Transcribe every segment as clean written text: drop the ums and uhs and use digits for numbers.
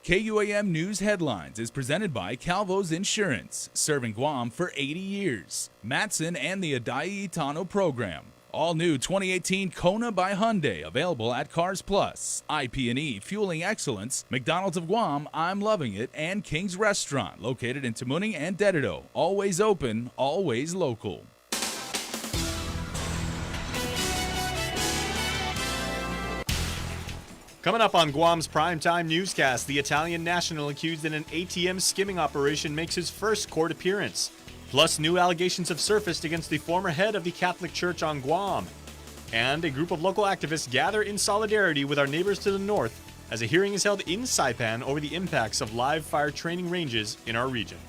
KUAM News Headlines is presented by Calvo's Insurance, serving Guam for 80 years. Matson and the Adai Itano program. All new 2018 Kona by Hyundai, available at Cars Plus. IP&E Fueling Excellence, McDonald's of Guam, I'm Loving It, and King's Restaurant, located in Tamuning and Dededo. Always open, always local. Coming up on Guam's primetime newscast, the Italian national accused in an ATM skimming operation makes his first court appearance. Plus, new allegations have surfaced against the former head of the Catholic Church on Guam. And a group of local activists gather in solidarity with our neighbors to the north as a hearing is held in Saipan over the impacts of live fire training ranges in our region.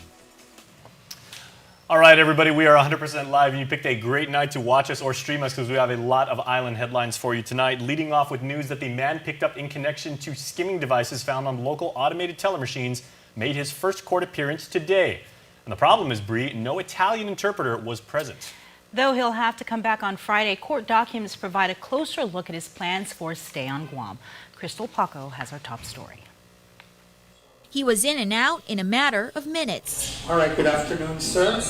All right, everybody, we are 100% live, and you picked a great night to watch us or stream us because we have a lot of island headlines for you tonight, leading off with news that the man picked up in connection to skimming devices found on local automated teller machines made his first court appearance today. And the problem is, Bree, no Italian interpreter was present. Though he'll have to come back on Friday, court documents provide a closer look at his plans for a stay on Guam. Crystal Paco has our top story. He was in and out in a matter of minutes. All right, good afternoon, sir.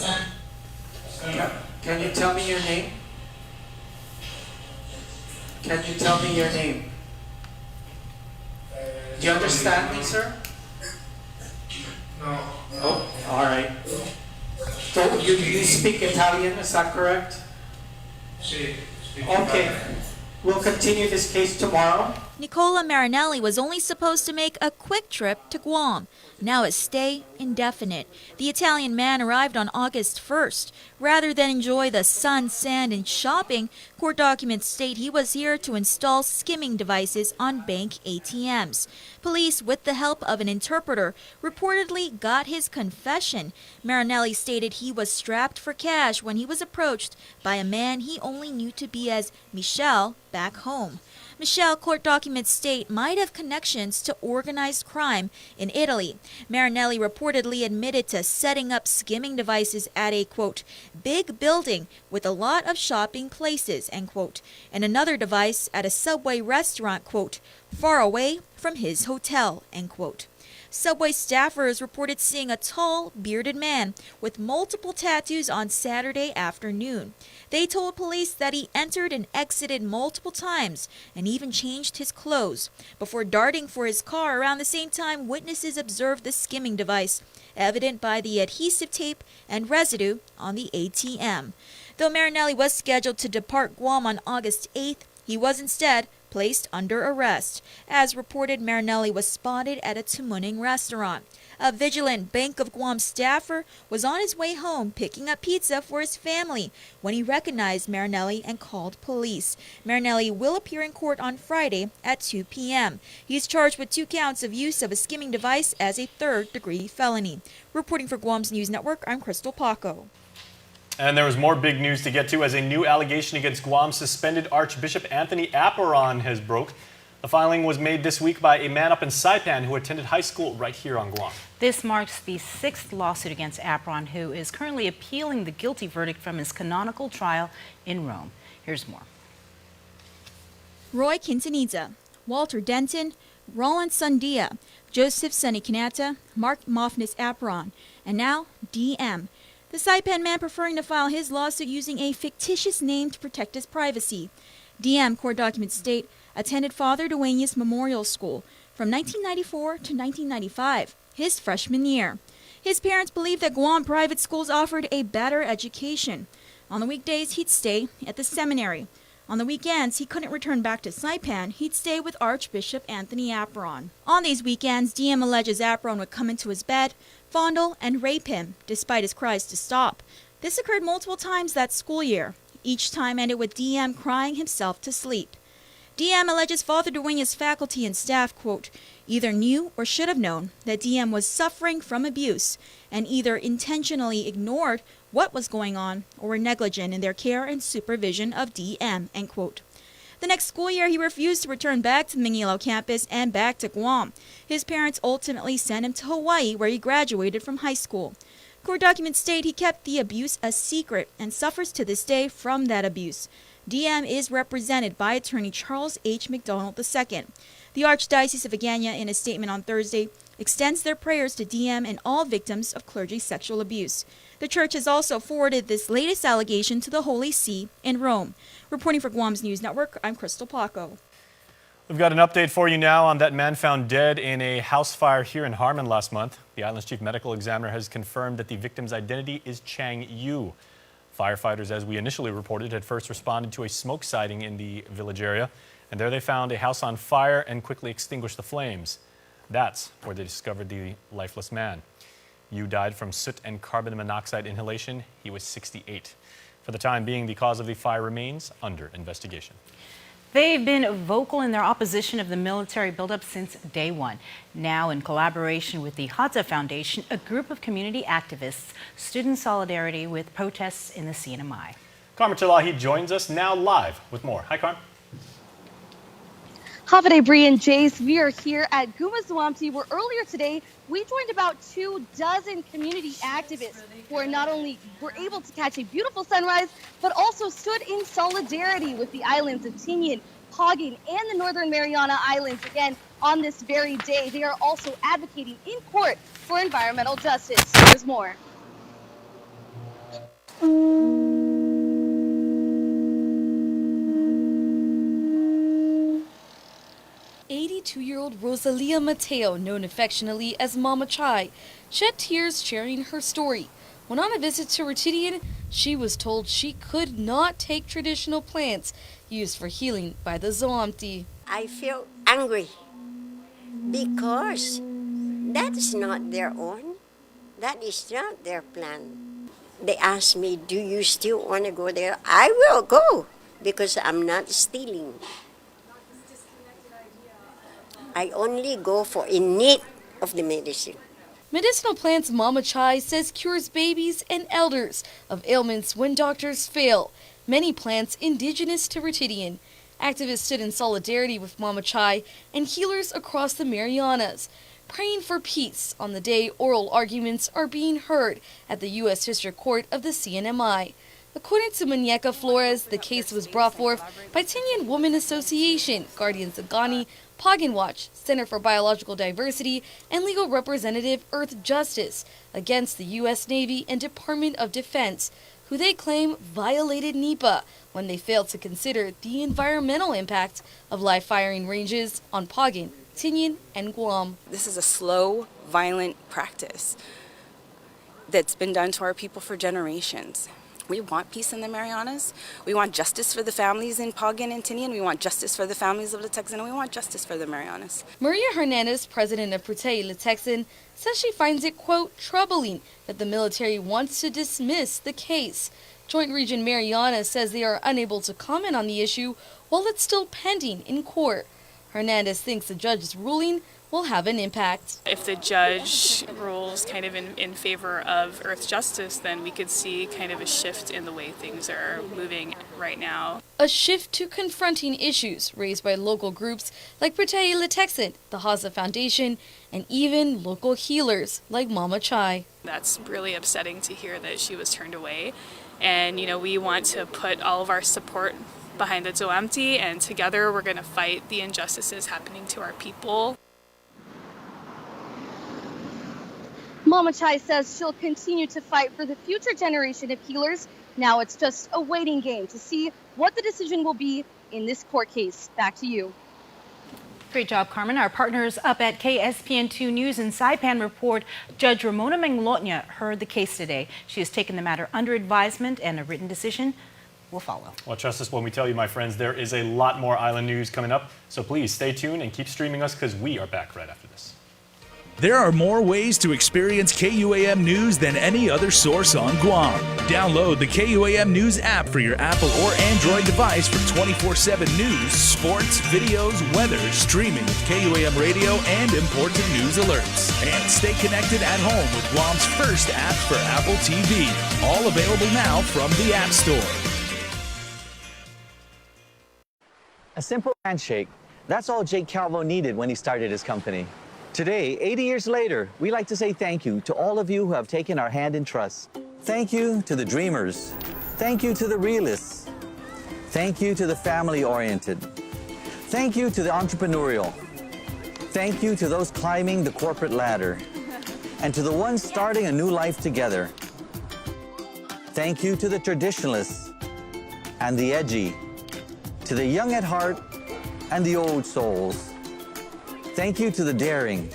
Can you tell me your name? Can you tell me your name? Do you understand me, sir? No. Oh, all right. So you speak Italian, is that correct? Okay. We'll continue this case tomorrow. Nicola Marinelli was only supposed to make a quick trip to Guam. Now his stay indefinite. The Italian man arrived on August 1st. Rather than enjoy the sun, sand, and shopping, court documents state he was here to install skimming devices on bank ATMs. Police, with the help of an interpreter, reportedly got his confession. Marinelli stated he was strapped for cash when he was approached by a man he only knew to be as Michelle back home. Michelle, court documents state, might have connections to organized crime in Italy. Marinelli reportedly admitted to setting up skimming devices at a, quote, big building with a lot of shopping places, end quote, and another device at a Subway restaurant, quote, far away from his hotel, end quote. Subway staffers reported seeing a tall, bearded man with multiple tattoos on Saturday afternoon. They told police that he entered and exited multiple times and even changed his clothes. Before darting for his car around the same time, witnesses observed the skimming device, evident by the adhesive tape and residue on the ATM. Though Marinelli was scheduled to depart Guam on August 8th, he was instead placed under arrest. As reported, Marinelli was spotted at a Tamuning restaurant. A vigilant Bank of Guam staffer was on his way home picking up pizza for his family when he recognized Marinelli and called police. Marinelli will appear in court on Friday at 2 p.m. He is charged with 2 counts of use of a skimming device as a third-degree felony. Reporting for Guam's News Network, I'm Crystal Paco. And there was more big news to get to as a new allegation against Guam's suspended Archbishop Anthony Aparon has broke. The filing was made this week by a man up in Saipan who attended high school right here on Guam. This marks the 6th lawsuit against Aparon, who is currently appealing the guilty verdict from his canonical trial in Rome. Here's more. Roy Quintanilla, Walter Denton, Roland Sundia, Joseph Sanikinata, Mark Mofnis Aparon, and now DM. The Saipan man preferring to file his lawsuit using a fictitious name to protect his privacy. DM, court documents state, attended Father Duenas Memorial School from 1994 to 1995, his freshman year. His parents believed that Guam private schools offered a better education. On the weekdays, he'd stay at the seminary. On the weekends, he couldn't return back to Saipan. He'd stay with Archbishop Anthony Aparon. On these weekends, DM alleges Aparon would come into his bed, fondle, and rape him, despite his cries to stop. This occurred multiple times that school year. Each time ended with DM crying himself to sleep. DM alleges Father Duenas' faculty and staff, quote, either knew or should have known that DM was suffering from abuse and either intentionally ignored what was going on or were negligent in their care and supervision of DM, end quote. The next school year, he refused to return back to the Manila campus and back to Guam. His parents ultimately sent him to Hawaii, where he graduated from high school. Court documents state he kept the abuse a secret and suffers to this day from that abuse. DM is represented by attorney Charles H. McDonald II. The Archdiocese of Agana, in a statement on Thursday, extends their prayers to DM and all victims of clergy sexual abuse. The church has also forwarded this latest allegation to the Holy See in Rome. Reporting for Guam's News Network, I'm Crystal Paco. We've got an update for you now on that man found dead in a house fire here in Harmon last month. The island's chief medical examiner has confirmed that the victim's identity is Chang Yu. Firefighters, as we initially reported, had first responded to a smoke sighting in the village area, and there they found a house on fire and quickly extinguished the flames. That's where they discovered the lifeless man. Yu died from soot and carbon monoxide inhalation. He was 68. For the time being, the cause of the fire remains under investigation. They've been vocal in their opposition of the military buildup since day one. Now, in collaboration with the Hadza Foundation, a group of community activists stood in solidarity with protests in the CNMI. Carmen Chilahi joins us now live with more. Hi, Carmen. Havade, Bree, and Jace, we are here at Gumazuamti, where earlier today we joined about 24 community activists who are not only were able to catch a beautiful sunrise, but also stood in solidarity with the islands of Tinian, Pagin, and the Northern Mariana Islands. Again, on this very day, they are also advocating in court for environmental justice. There's more. 82-year-old Rosalia Mateo, known affectionately as Mama Chai, shed tears sharing her story. When on a visit to Retidian, she was told she could not take traditional plants used for healing by the Zoamti. I feel angry because that is not their own. That is not their plan. They asked me, do you still want to go there? I will go because I'm not stealing. I only go for in need of the medicine. Medicinal plants Mama Chai says cures babies and elders of ailments when doctors fail. Many plants indigenous to Retidian. Activists stood in solidarity with Mama Chai and healers across the Marianas, praying for peace on the day oral arguments are being heard at the U.S. District Court of the CNMI. According to Muñeca Flores, the case was brought forth by Tinian Women Association, Guardians of Ghani, Pagin Watch, Center for Biological Diversity, and legal representative Earth Justice against the U.S. Navy and Department of Defense, who they claim violated NEPA when they failed to consider the environmental impact of live firing ranges on Pagin, Tinian, and Guam. This is a slow, violent practice that's been done to our people for generations. We want peace in the Marianas. We want justice for the families in Pagin and Tinian. We want justice for the families of Litexan, and we want justice for the Marianas. Maria Hernandez, president of Putei Litexan, says she finds it, quote, troubling that the military wants to dismiss the case. Joint Region Mariana says they are unable to comment on the issue while it's still pending in court. Hernandez thinks the judge's ruling will have an impact. If the judge rules kind of in favor of Earth Justice, then we could see kind of a shift in the way things are moving right now. A shift to confronting issues raised by local groups like Putei Litexan, the Hadza Foundation, and even local healers like Mama Chai. That's really upsetting to hear that she was turned away. And, you know, we want to put all of our support behind the Zoamti, and together we're going to fight the injustices happening to our people. Mama Chai says she'll continue to fight for the future generation of healers. Now it's just a waiting game to see what the decision will be in this court case. Back to you. Great job, Carmen. Our partners up at KSPN2 News and Saipan report Judge Ramona Manglotnya heard the case today. She has taken the matter under advisement, and a written decision will follow. Well, trust us when we tell you, my friends, there is a lot more island news coming up. So please stay tuned and keep streaming us, because we are back right after this. There are more ways to experience KUAM News than any other source on Guam. Download the KUAM News app for your Apple or Android device for 24/7 news, sports, videos, weather, streaming with KUAM radio, and important news alerts. And stay connected at home with Guam's first app for Apple TV. All available now from the App Store. A simple handshake. That's all Jake Calvo needed when he started his company. Today, 80 years later, we like to say thank you to all of you who have taken our hand in trust. Thank you to the dreamers. Thank you to the realists. Thank you to the family-oriented. Thank you to the entrepreneurial. Thank you to those climbing the corporate ladder, and to the ones starting a new life together. Thank you to the traditionalists and the edgy, to the young at heart and the old souls. Thank you to the daring,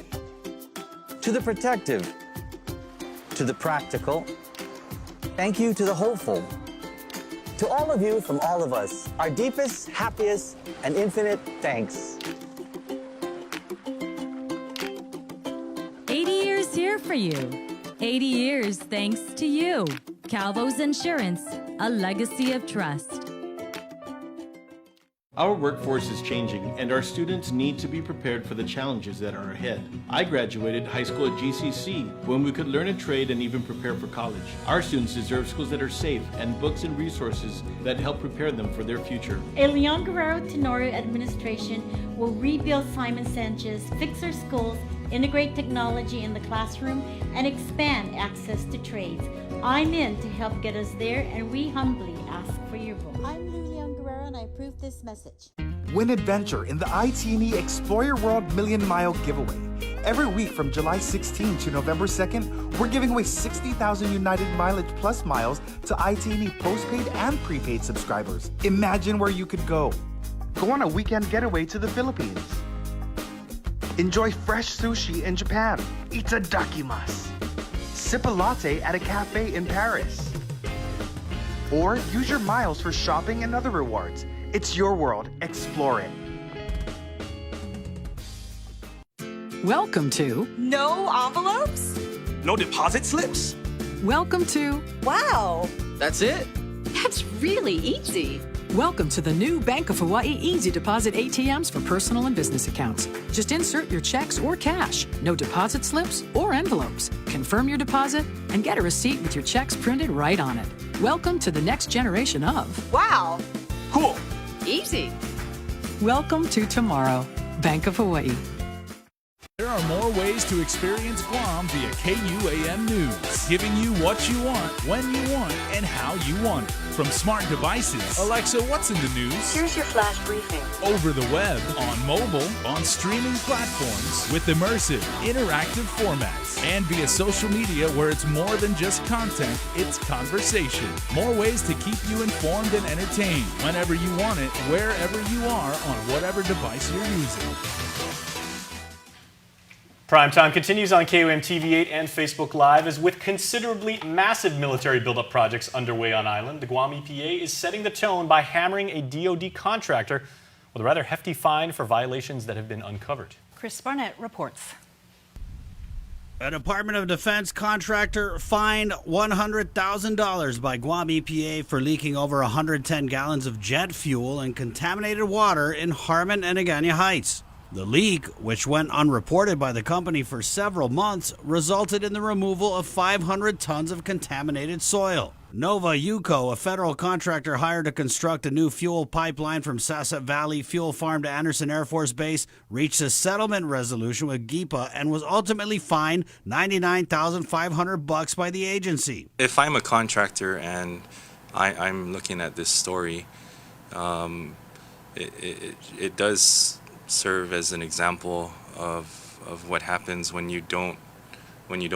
to the protective, to the practical. Thank you to the hopeful. To all of you from all of us, our deepest, happiest, and infinite thanks. 80 years here for you. 80 years thanks to you. Calvo's Insurance, a legacy of trust. Our workforce is changing, and our students need to be prepared for the challenges that are ahead. I graduated high school at GCC when we could learn a trade and even prepare for college. Our students deserve schools that are safe and books and resources that help prepare them for their future. A Leon Guerrero Tenorio administration will rebuild Simon Sanchez, fix our schools, integrate technology in the classroom, and expand access to trades. I'm in to help get us there, and we humbly ask for your vote. I'm Leon Guerrero, and I approve this message. Win adventure in the ITNE Explore Your World Million Mile Giveaway. Every week from July 16 to November 2nd, we're giving away 60,000 United Mileage Plus miles to ITNE postpaid and prepaid subscribers. Imagine where you could go. Go on a weekend getaway to the Philippines. Enjoy fresh sushi in Japan. Itadakimasu. Sip a latte at a cafe in Paris. Or use your miles for shopping and other rewards. It's your world. Explore it. Welcome to No envelopes? No deposit slips? Welcome to Wow. That's it? That's really easy. Welcome to the new Bank of Hawaii Easy Deposit ATMs for personal and business accounts. Just insert your checks or cash. No deposit slips or envelopes. Confirm your deposit and get a receipt with your checks printed right on it. Welcome to the next generation of Wow. Cool. Easy. Welcome to tomorrow. Bank of Hawaii. There are more ways to experience Guam via KUAM News, giving you what you want, when you want, and how you want it. From smart devices, Alexa, what's in the news? Here's your flash briefing. Over the web, on mobile, on streaming platforms, with immersive, interactive formats, and via social media where it's more than just content, it's conversation. More ways to keep you informed and entertained whenever you want it, wherever you are, on whatever device you're using. Primetime continues on KUAM TV8 and Facebook Live. As with considerably massive military buildup projects underway on island, the Guam EPA is setting the tone by hammering a DoD contractor with a rather hefty fine for violations that have been uncovered. Chris Barnett reports. A Department of Defense contractor fined $100,000 by Guam EPA for leaking over 110 gallons of jet fuel and contaminated water in Harmon and Agana Heights. The leak, which went unreported by the company for several months, resulted in the removal of 500 tons of contaminated soil. Nova Yuko, a federal contractor hired to construct a new fuel pipeline from Sasset Valley Fuel Farm to Anderson Air Force Base, reached a settlement resolution with GIPA and was ultimately fined $99,500 by the agency. If I'm a contractor and I'm looking at this story, it does serve as an example of what happens when you don't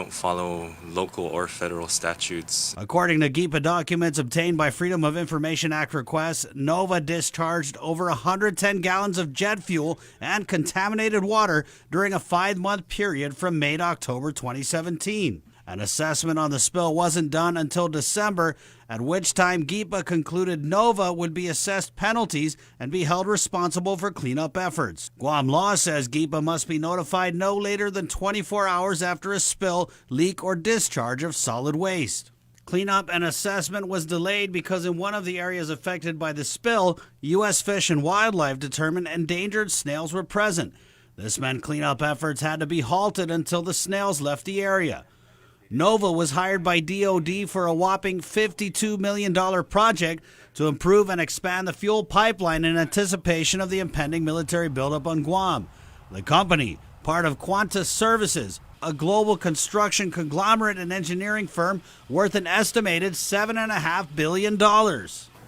follow local or federal statutes. According to GIPA documents obtained by Freedom of Information Act requests, Nova discharged over 110 gallons of jet fuel and contaminated water during a 5-month period from May to October 2017. An assessment on the spill wasn't done until December, at which time GIPA concluded Nova would be assessed penalties and be held responsible for cleanup efforts. Guam law says GIPA must be notified no later than 24 hours after a spill, leak, or discharge of solid waste. Cleanup and assessment was delayed because in one of the areas affected by the spill, U.S. Fish and Wildlife determined endangered snails were present. This meant cleanup efforts had to be halted until the snails left the area. Nova was hired by DoD for a whopping $52 million project to improve and expand the fuel pipeline in anticipation of the impending military buildup on Guam. The company, part of Qantas Services, a global construction conglomerate and engineering firm worth an estimated $7.5 billion.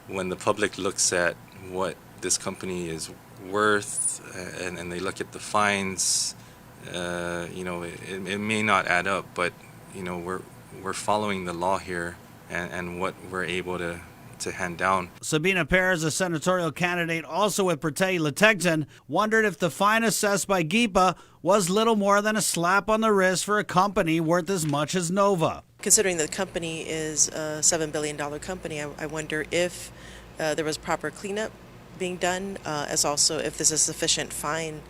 When the public looks at what this company is worth and they look at the fines, it may not add up, but we're following the law here and what we're able to hand down. Sabina Perez, a senatorial candidate also with Patay-Lategton, wondered if the fine assessed by GIPA was little more than a slap on the wrist for a company worth as much as Nova. Considering the company is a $7 billion company, I wonder if there was proper cleanup being done, as also if this is a sufficient fine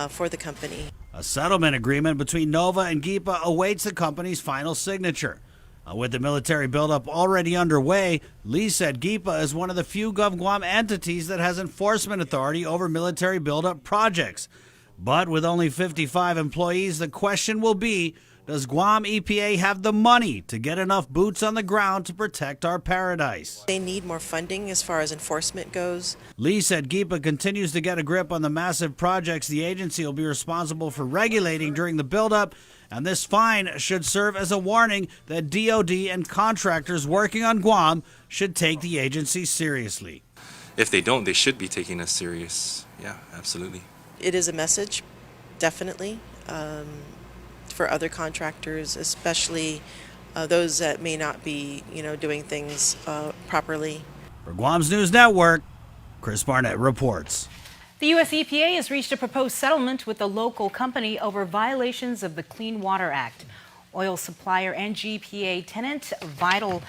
for the company. A settlement agreement between Nova and GIPA awaits the company's final signature. With the military buildup already underway, Lee said GIPA is one of the few GovGuam entities that has enforcement authority over military buildup projects. But with only 55 employees, the question will be, does Guam EPA have the money to get enough boots on the ground to protect our paradise? They need more funding as far as enforcement goes. Lee said GIPA continues to get a grip on the massive projects the agency will be responsible for regulating during the buildup, and this fine should serve as a warning that DOD and contractors working on Guam should take the agency seriously. If they don't, they should be taking us serious. Yeah, absolutely. It is a message, definitely, for other contractors, especially those that may not be, doing things properly. For Guam's News Network, Chris Barnett reports. The U.S. EPA has reached a proposed settlement with the local company over violations of the Clean Water Act. Oil supplier and GPA tenant Vital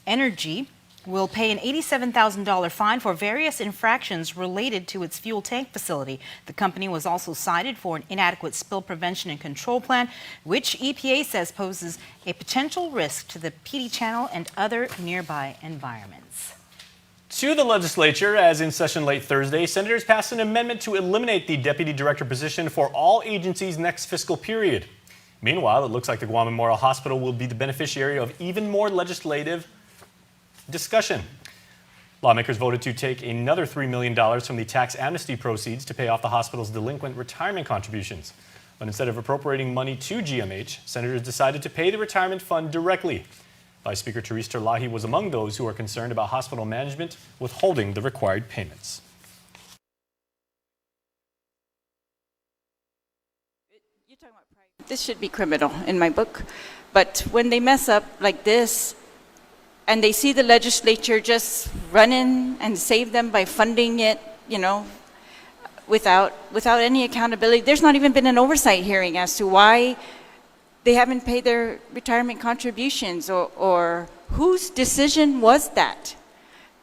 Energy will pay an $87,000 fine for various infractions related to its fuel tank facility. The company was also cited for an inadequate spill prevention and control plan, which EPA says poses a potential risk to the PD Channel and other nearby environments. To the legislature, as in session late Thursday, senators passed an amendment to eliminate the deputy director position for all agencies next fiscal period. Meanwhile, it looks like the Guam Memorial Hospital will be the beneficiary of even more legislative discussion. Lawmakers voted to take another $3 million from the tax amnesty proceeds to pay off the hospital's delinquent retirement contributions. But instead of appropriating money to GMH, senators decided to pay the retirement fund directly. Vice Speaker Therese Terlahi was among those who are concerned about hospital management withholding the required payments. This should be criminal in my book, but when they mess up like this and they see the legislature just run in and save them by funding it, without any accountability, there's not even been an oversight hearing as to why they haven't paid their retirement contributions, or whose decision was that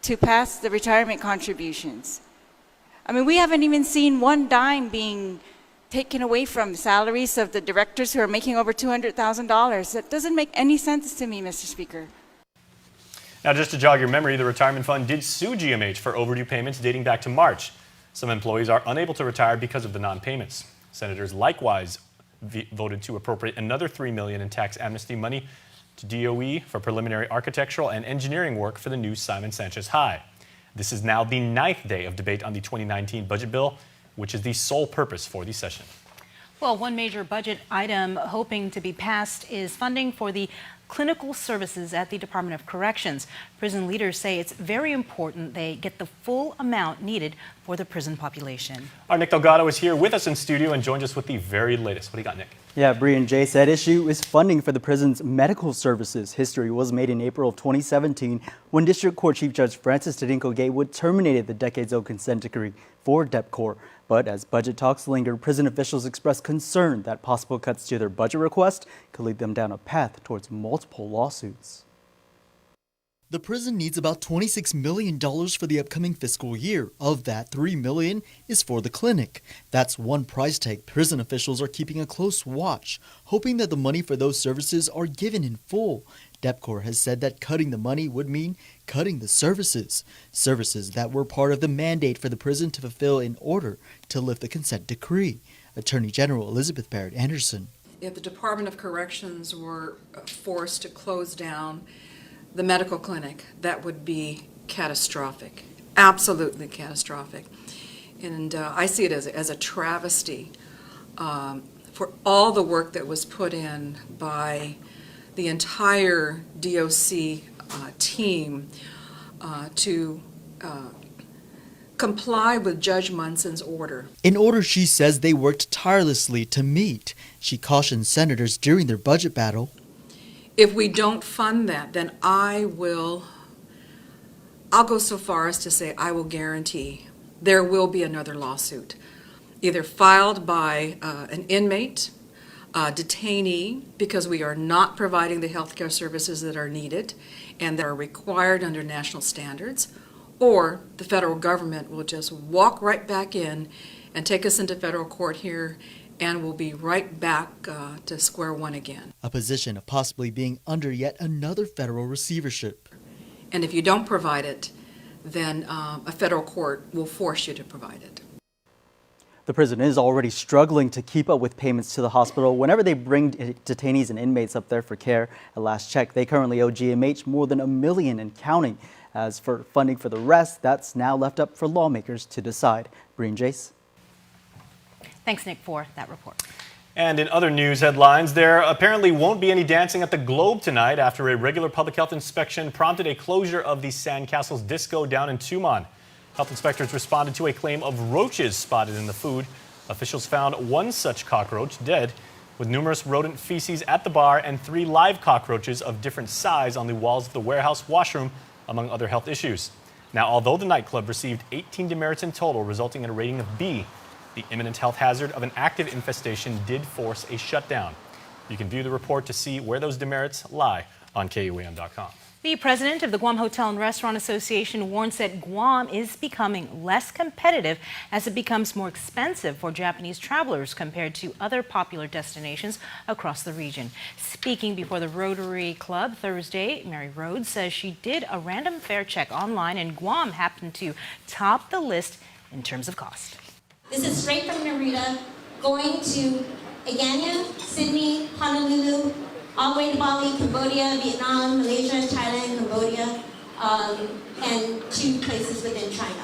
to pass the retirement contributions. I mean, we haven't even seen one dime being taken away from salaries of the directors who are making over $200,000. That doesn't make any sense to me, Mr. Speaker. Now, just to jog your memory, the retirement fund did sue GMH for overdue payments dating back to March. Some employees are unable to retire because of the non-payments. Senators likewise voted to appropriate another $3 million in tax amnesty money to DOE for preliminary architectural and engineering work for the new Simon Sanchez High. This is now the 9th day of debate on the 2019 budget bill, which is the sole purpose for the session. Well, one major budget item hoping to be passed is funding for the clinical services at the Department of Corrections. Prison leaders say it's very important they get the full amount needed for the prison population. Our Nick Delgado is here with us in studio and joins us with the very latest. What do you got, Nick? Yeah, Bree and Jay said issue is funding for the prison's medical services. History was made in April of 2017 when District Court Chief Judge Francis Tadinko Gatewood terminated the decades-old consent decree for DepCorp. But as budget talks linger, prison officials expressed concern that possible cuts to their budget request could lead them down a path towards multiple lawsuits. The prison needs about $26 million for the upcoming fiscal year. Of that, $3 million is for the clinic. That's one price tag prison officials are keeping a close watch, hoping that the money for those services are given in full. DepCorp has said that cutting the money would mean cutting the services that were part of the mandate for the prison to fulfill in order to lift the consent decree. Attorney General Elizabeth Barrett Anderson. If the Department of Corrections were forced to close down the medical clinic, that would be catastrophic, absolutely catastrophic. And I see it as a travesty for all the work that was put in by the entire DOC team to comply with Judge Munson's order. An order she says they worked tirelessly to meet. She cautioned senators during their budget battle. If we don't fund that, then I'll go so far as to say I will guarantee there will be another lawsuit, either filed by an inmate, detainee, because we are not providing the health care services that are needed and that are required under national standards, or the federal government will just walk right back in and take us into federal court here, and we'll be right back to square one again. A position of possibly being under yet another federal receivership. And if you don't provide it, then a federal court will force you to provide it. The prison is already struggling to keep up with payments to the hospital whenever they bring detainees and inmates up there for care. At last check, they currently owe GMH more than $1 million and counting. As for funding for the rest, that's now left up for lawmakers to decide. Breen Jace. Thanks, Nick, for that report. And in other news headlines, there apparently won't be any dancing at the Globe tonight after a regular public health inspection prompted a closure of the Sandcastles Disco down in Tumon. Health inspectors responded to a claim of roaches spotted in the food. Officials found one such cockroach dead, with numerous rodent feces at the bar and 3 live cockroaches of different size on the walls of the warehouse washroom, among other health issues. Now, although the nightclub received 18 demerits in total, resulting in a rating of B, the imminent health hazard of an active infestation did force a shutdown. You can view the report to see where those demerits lie on KUAM.com. The president of the Guam Hotel and Restaurant Association warns that Guam is becoming less competitive as it becomes more expensive for Japanese travelers compared to other popular destinations across the region. Speaking before the Rotary Club Thursday, Mary Rhodes says she did a random fare check online and Guam happened to top the list in terms of cost. This is straight from Narita, going to Agana, Sydney, Honolulu, all the way to Bali, Cambodia, Vietnam, Malaysia, Thailand, Cambodia, and 2 places within China.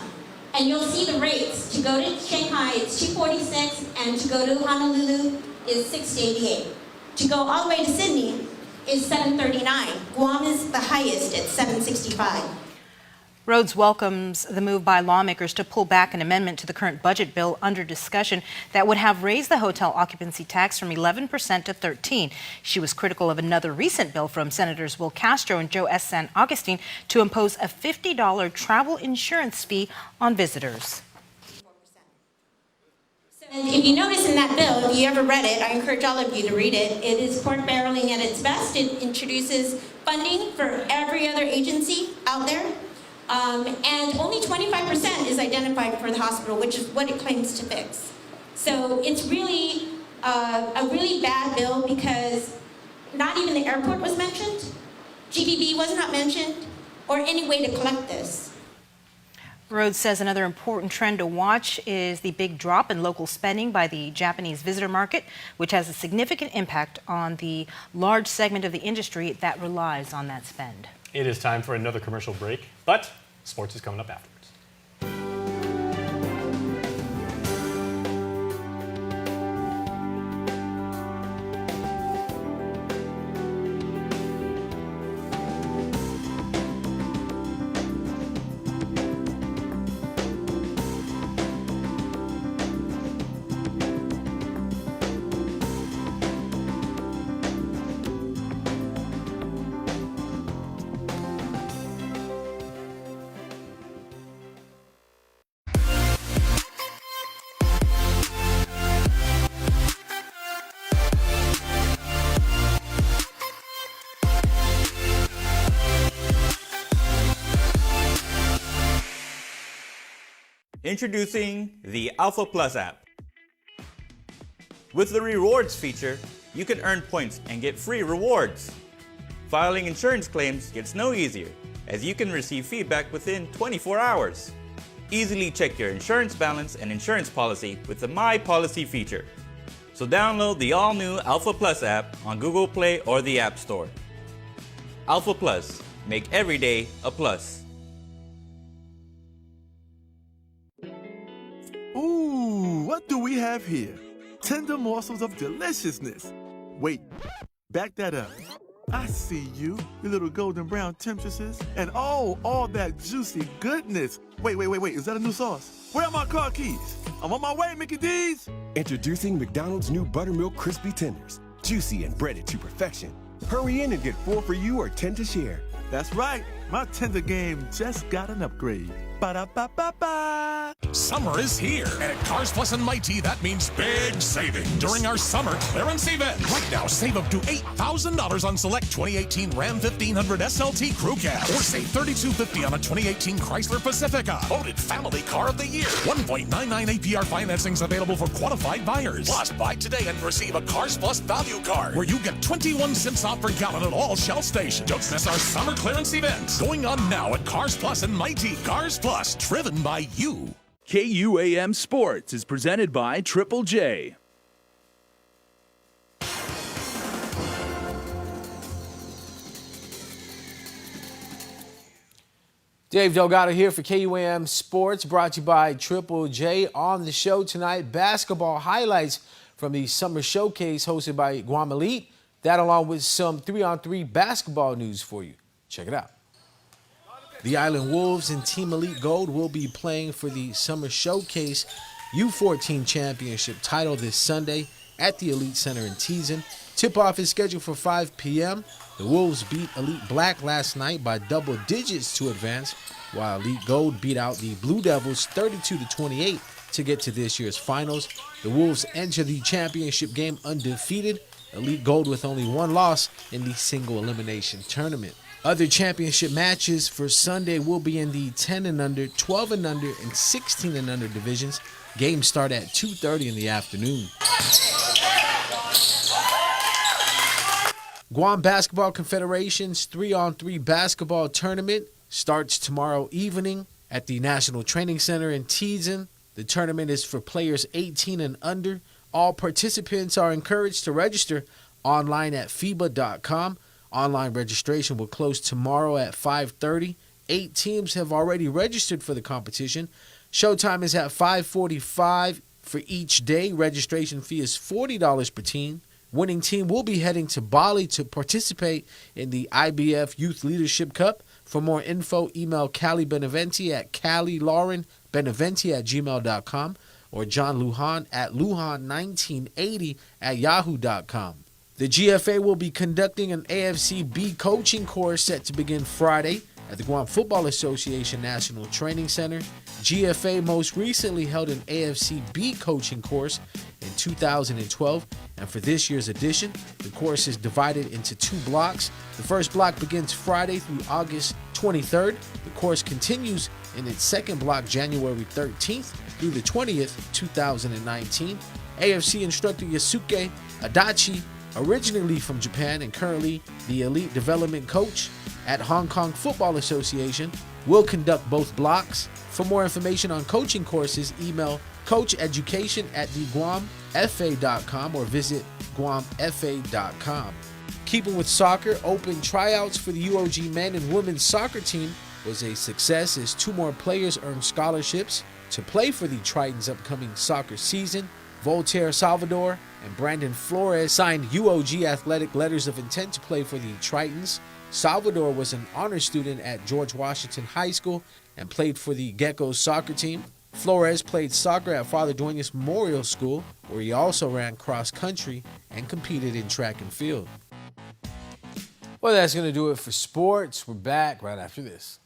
And you'll see the rates. To go to Shanghai, it's $246, and to go to Honolulu is $688. To go all the way to Sydney is $739. Guam is the highest at $765. Rhodes welcomes the move by lawmakers to pull back an amendment to the current budget bill under discussion that would have raised the hotel occupancy tax from 11% to 13%. She was critical of another recent bill from Senators Will Castro and Joe S. San Agustin to impose a $50 travel insurance fee on visitors. And if you notice in that bill, if you ever read it, I encourage all of you to read it. It is pork barreling at its best. It introduces funding for every other agency out there. And only 25% is identified for the hospital, which is what it claims to fix. So it's really a really bad bill because not even the airport was mentioned, GBB was not mentioned, or any way to collect this. Rhodes says another important trend to watch is the big drop in local spending by the Japanese visitor market, which has a significant impact on the large segment of the industry that relies on that spend. It is time for another commercial break, but sports is coming up afterwards. Introducing the Alpha Plus app. With the rewards feature, you can earn points and get free rewards. Filing insurance claims gets no easier, as you can receive feedback within 24 hours. Easily check your insurance balance and insurance policy with the My Policy feature. So download the all-new Alpha Plus app on Google Play or the App Store. Alpha Plus, make every day a plus. Ooh, what do we have here? Tender morsels of deliciousness. Wait, back that up. I see you, your little golden brown temptresses, and oh, all that juicy goodness. Wait, is that a new sauce? Where are my car keys? I'm on my way, Mickey D's. Introducing McDonald's new Buttermilk Crispy Tenders. Juicy and breaded to perfection. Hurry in and get 4 for you or 10 to share. That's right. My tender game just got an upgrade. Ba-da-ba-ba-ba. Summer is here, and at Cars Plus and Mighty, that means big savings during our summer clearance event. Right now, save up to $8,000 on select 2018 Ram 1500 SLT Crew Cab, or save $3,250 on a 2018 Chrysler Pacifica. Voted Family Car of the Year. 1.99 APR financing is available for qualified buyers. Plus, buy today and receive a Cars Plus value card, where you get 21 cents off per gallon at all Shell stations. Don't miss our summer clearance event, going on now at Cars Plus and Mighty. Cars Plus, driven by you. KUAM Sports is presented by Triple J. Dave Delgado here for KUAM Sports, brought to you by Triple J. On the show tonight, basketball highlights from the Summer Showcase hosted by KUAM Elite. That along with some 3-on-3 basketball news for you. Check it out. The Island Wolves and Team Elite Gold will be playing for the Summer Showcase U14 Championship title this Sunday at the Elite Center in Teason. Tip-off is scheduled for 5 p.m. The Wolves beat Elite Black last night by double digits to advance, while Elite Gold beat out the Blue Devils 32-28 to get to this year's finals. The Wolves enter the championship game undefeated. Elite Gold with only one loss in the single elimination tournament. Other championship matches for Sunday will be in the 10 and under, 12 and under, and 16 and under divisions. Games start at 2:30 in the afternoon. Guam Basketball Confederation's 3-on-3 basketball tournament starts tomorrow evening at the National Training Center in Teason. The tournament is for players 18 and under. All participants are encouraged to register online at FIBA.com. Online registration will close tomorrow at 5:30. 8 teams have already registered for the competition. Showtime is at 5:45 for each day. Registration fee is $40 per team. Winning team will be heading to Bali to participate in the IBF Youth Leadership Cup. For more info, email Callie Beneventi at CallieLaurenBeneventi@gmail.com or John Lujan at Lujan1980@yahoo.com. The GFA will be conducting an AFC B coaching course set to begin Friday at the Guam Football Association National Training Center. GFA most recently held an AFC B coaching course in 2012, and for this year's edition, the course is divided into 2 blocks. The first block begins Friday through August 23rd. The course continues in its second block January 13th through the 20th, 2019. AFC instructor Yasuke Adachi, originally from Japan and currently the elite development coach at Hong Kong Football Association, will conduct both blocks. For more information on coaching courses, email coacheducation@theguamfa.com or visit guamfa.com. Keeping with soccer, open tryouts for the UOG men and women's soccer team was a success as 2 more players earned scholarships to play for the Tritons' upcoming soccer season. Voltaire Salvador and Brandon Flores signed UOG athletic letters of intent to play for the Tritons. Salvador was an honor student at George Washington High School and played for the Geckos soccer team. Flores played soccer at Father Duenas Memorial School, where he also ran cross country and competed in track and field. Well, that's going to do it for sports. We're back right after this.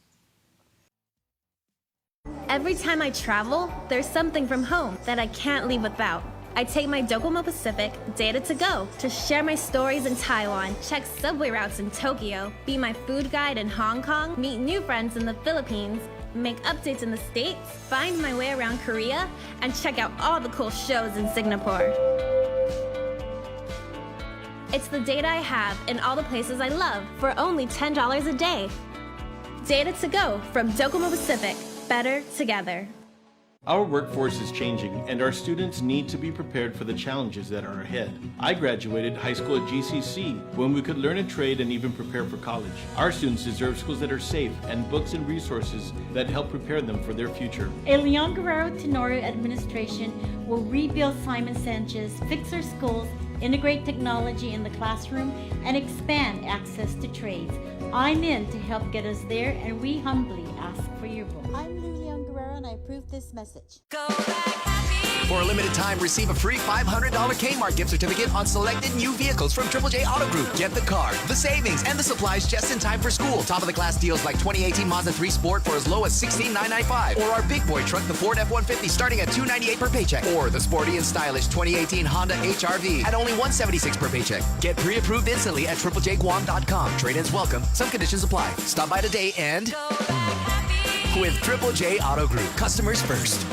Every time I travel, there's something from home that I can't leave without. I take my Docomo Pacific Data to Go to share my stories in Taiwan, check subway routes in Tokyo, be my food guide in Hong Kong, meet new friends in the Philippines, make updates in the States, find my way around Korea, and check out all the cool shows in Singapore. It's the data I have in all the places I love for only $10 a day. Data to Go from Docomo Pacific. Better together. Our workforce is changing, and our students need to be prepared for the challenges that are ahead. I graduated high school at GCC when we could learn a trade and even prepare for college. Our students deserve schools that are safe and books and resources that help prepare them for their future. A Leon Guerrero Tenorio administration will rebuild Simon Sanchez, fix our schools, integrate technology in the classroom, and expand access to trades. I'm in to help get us there, and we humbly ask for your vote. I'm Leon Guerrero. and I approve this message. For a limited time, receive a free $500 Kmart gift certificate on selected new vehicles from Triple J Auto Group. Get the car, the savings, and the supplies just in time for school. Top-of-the-class deals like 2018 Mazda 3 Sport for as low as $16,995. Or our big boy truck, the Ford F-150, starting at $298 per paycheck. Or the sporty and stylish 2018 Honda HR-V at only $176 per paycheck. Get pre-approved instantly at triplejguam.com. Trade-ins welcome. Some conditions apply. Stop by today and... with Triple J Auto Group. Customers first.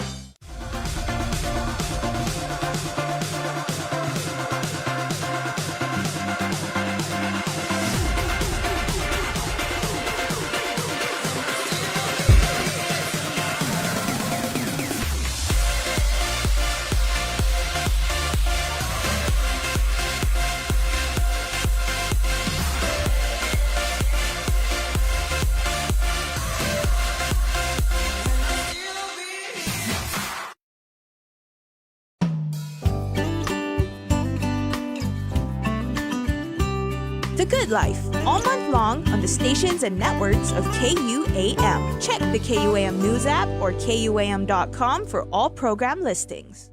The Good Life, all month long on the stations and networks of KUAM. Check the KUAM News app or KUAM.com for all program listings.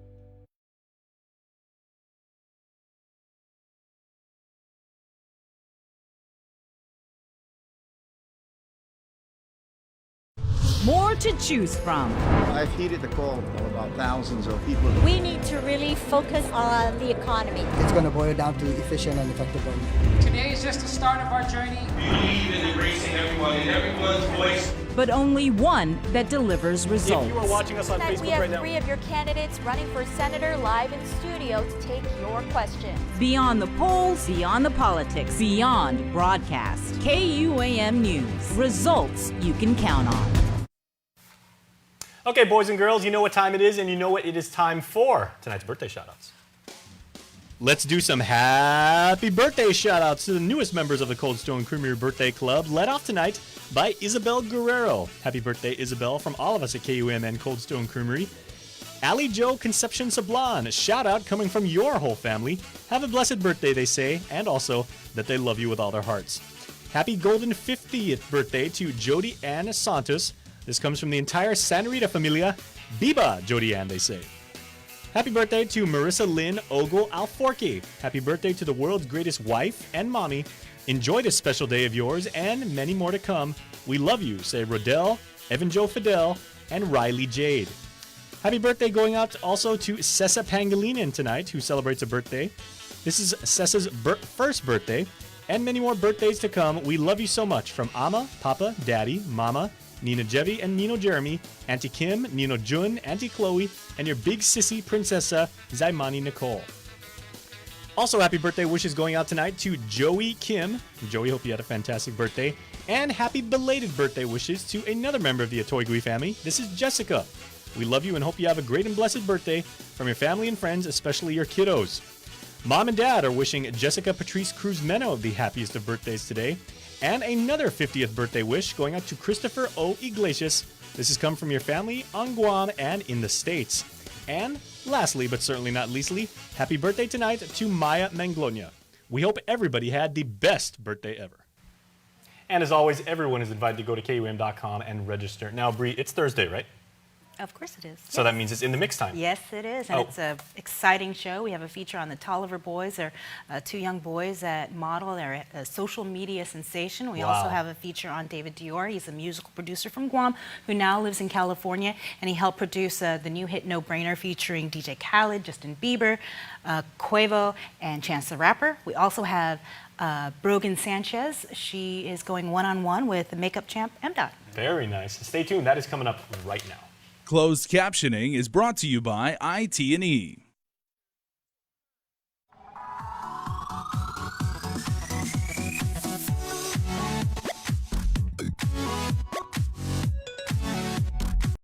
More to choose from. I've heeded the call about thousands of people. We need to really focus on the economy. It's going to boil down to efficient and effective government. Today is just the start of our journey. We believe in embracing everyone and everyone's voice. But only one that delivers results. If you are watching us on Tonight Facebook we have right now, 3 of your candidates running for senator live in studio to take your questions. Beyond the polls, beyond the politics, beyond broadcast. KUAM News. Results you can count on. okay, boys and girls, you know what time it is, and you know what it is time for tonight's birthday shoutouts. Let's do some happy birthday shoutouts to the newest members of the Cold Stone Creamery Birthday Club, led off tonight by Isabel Guerrero. Happy birthday, Isabel, from all of us at KUM and Cold Stone Creamery. Ali Jo Concepcion Sablan, shout out coming from your whole family. Have a blessed birthday, they say, and also that they love you with all their hearts. Happy golden 50th birthday to Jody Ann Santos. This comes from the entire Santa Rita familia. Biba, Jody Ann, they say. Happy birthday to Marissa Lynn Ogle Alforque. Happy birthday to the world's greatest wife and mommy. Enjoy this special day of yours and many more to come. We love you, say Rodell, Evan Joe Fidel, and Riley Jade. Happy birthday going out also to Sessa Pangilinan tonight, who celebrates a birthday. This is Sessa's first birthday, and many more birthdays to come. We love you so much. From Ama, Papa, Daddy, Mama, Nina Jevi and Nino Jeremy, Auntie Kim, Nino Jun, Auntie Chloe, and your big sissy princessa, Zaimani Nicole. Also, happy birthday wishes going out tonight to Joey Kim. Joey, hope you had a fantastic birthday. And happy belated birthday wishes to another member of the Atoygui family. This is Jessica. We love you and hope you have a great and blessed birthday from your family and friends, especially your kiddos. Mom and Dad are wishing Jessica Patrice Cruz Meno the happiest of birthdays today. And another 50th birthday wish going out to Christopher O. Iglesias. This has come from your family on Guam and in the States. And lastly, but certainly not leastly, happy birthday tonight to Maya Manglonia. We hope everybody had the best birthday ever. And as always, everyone is invited to go to KUM.com and register. Now, Bree, it's Thursday, right? Of course it is. So that means it's in the mix time. Yes, it is. And it's an exciting show. We have a feature on the Tolliver boys. They're 2 young boys that model. They're a social media sensation. We also have a feature on David Dior. He's a musical producer from Guam who now lives in California. And he helped produce the new hit No Brainer featuring DJ Khaled, Justin Bieber, Quavo, and Chance the Rapper. We also have Brogan Sanchez. She is going one-on-one with the makeup champ, M. Very nice. Stay tuned. That is coming up right now. Closed captioning is brought to you by IT&E.